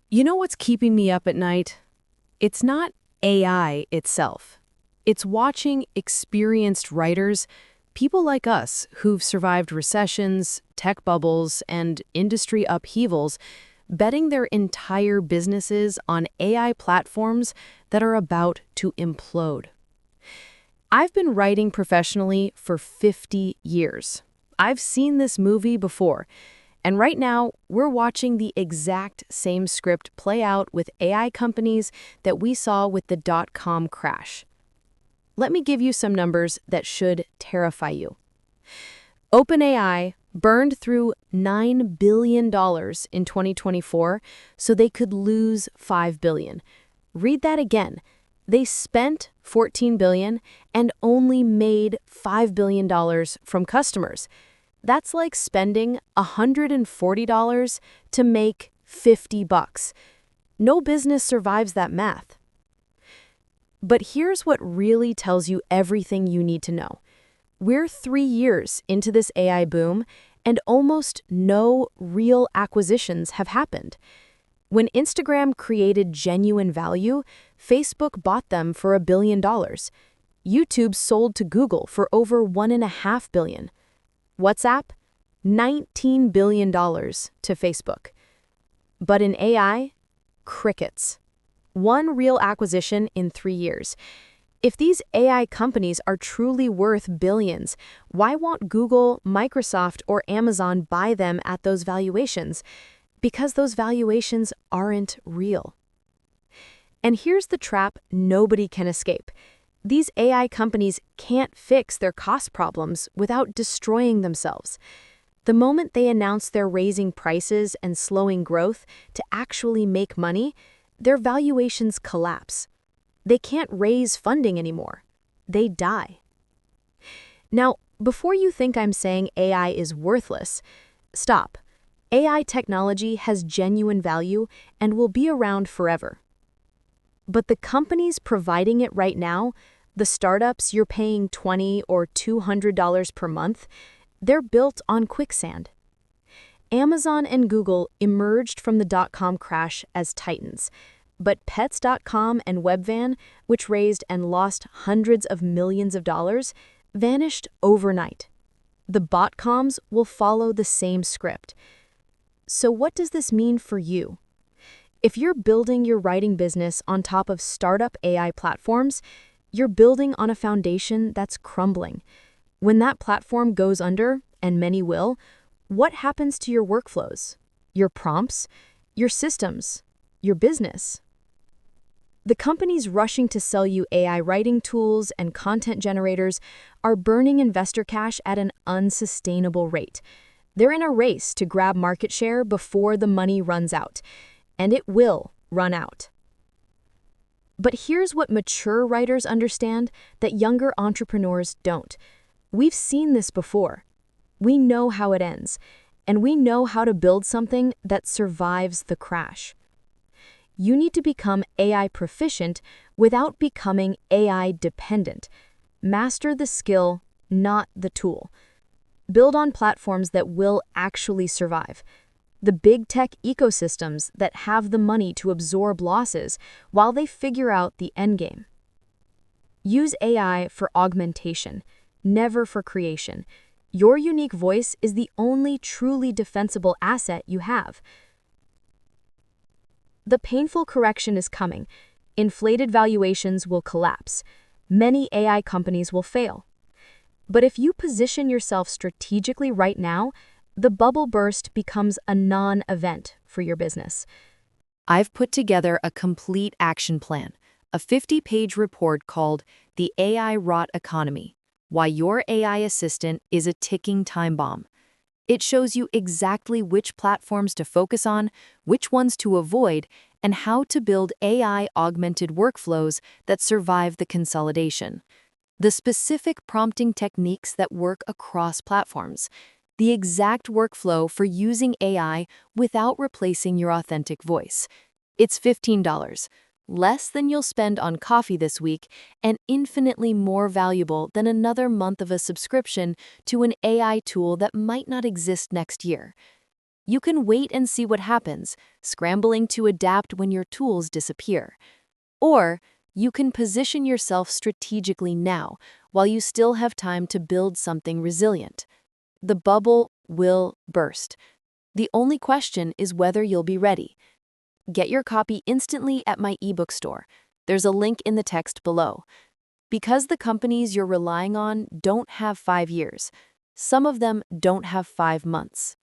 You know what's keeping me up at night? It's not AI itself. It's watching experienced writers, people like us who've survived recessions, tech bubbles, and industry upheavals, betting their entire businesses on AI platforms that are about to implode. I've been writing professionally for 50 years. I've seen this movie before, and right now, we're watching the exact same script play out with AI companies that we saw with the dot-com crash. Let me give you some numbers that should terrify you. OpenAI burned through $9 billion in 2024 so they could lose $5 billion. Read that again. They spent $14 billion and only made $5 billion from customers. That's like spending $140 to make $50. No business survives that math. But here's what really tells you everything you need to know. We're 3 years into this AI boom, and almost no real acquisitions have happened. When Instagram created genuine value, Facebook bought them for $1 billion. YouTube sold to Google for over $1.5 billion. WhatsApp, $19 billion to Facebook. But in AI, crickets. One real acquisition in 3 years. If these AI companies are truly worth billions, why won't Google, Microsoft, or Amazon buy them at those valuations? Because those valuations aren't real. And here's the trap nobody can escape. These AI companies can't fix their cost problems without destroying themselves. The moment they announce they're raising prices and slowing growth to actually make money, their valuations collapse. They can't raise funding anymore. They die. Now, before you think I'm saying AI is worthless, stop. AI technology has genuine value and will be around forever. But the companies providing it right now, the startups you're paying $20 or $200 per month, they're built on quicksand. Amazon and Google emerged from the dot-com crash as titans, but Pets.com and Webvan, which raised and lost hundreds of millions of dollars, vanished overnight. The botcoms will follow the same script. So what does this mean for you? If you're building your writing business on top of startup AI platforms, you're building on a foundation that's crumbling. When that platform goes under, and many will, what happens to your workflows, your prompts, your systems, your business? The companies rushing to sell you AI writing tools and content generators are burning investor cash at an unsustainable rate. They're in a race to grab market share before the money runs out, and it will run out. But here's what mature writers understand that younger entrepreneurs don't. We've seen this before. We know how it ends, and we know how to build something that survives the crash. You need to become AI proficient without becoming AI dependent. Master the skill, not the tool. Build on platforms that will actually survive. The big tech ecosystems that have the money to absorb losses while they figure out the endgame. Use AI for augmentation, never for creation. Your unique voice is the only truly defensible asset you have. The painful correction is coming. Inflated valuations will collapse. Many AI companies will fail. But if you position yourself strategically right now, the bubble burst becomes a non-event for your business. I've put together a complete action plan, a 50-page report called The AI Rot Economy: Why Your AI Assistant is a Ticking Time Bomb. It shows you exactly which platforms to focus on, which ones to avoid, and how to build AI-augmented workflows that survive the consolidation. The specific prompting techniques that work across platforms. The exact workflow for using AI without replacing your authentic voice. It's $15, less than you'll spend on coffee this week, and infinitely more valuable than another month of a subscription to an AI tool that might not exist next year. You can wait and see what happens, scrambling to adapt when your tools disappear. Or you can position yourself strategically now, while you still have time to build something resilient. The bubble will burst. The only question is whether you'll be ready. Get your copy instantly at my ebook store. There's a link in the text below. Because the companies you're relying on don't have 5 years, some of them don't have 5 months.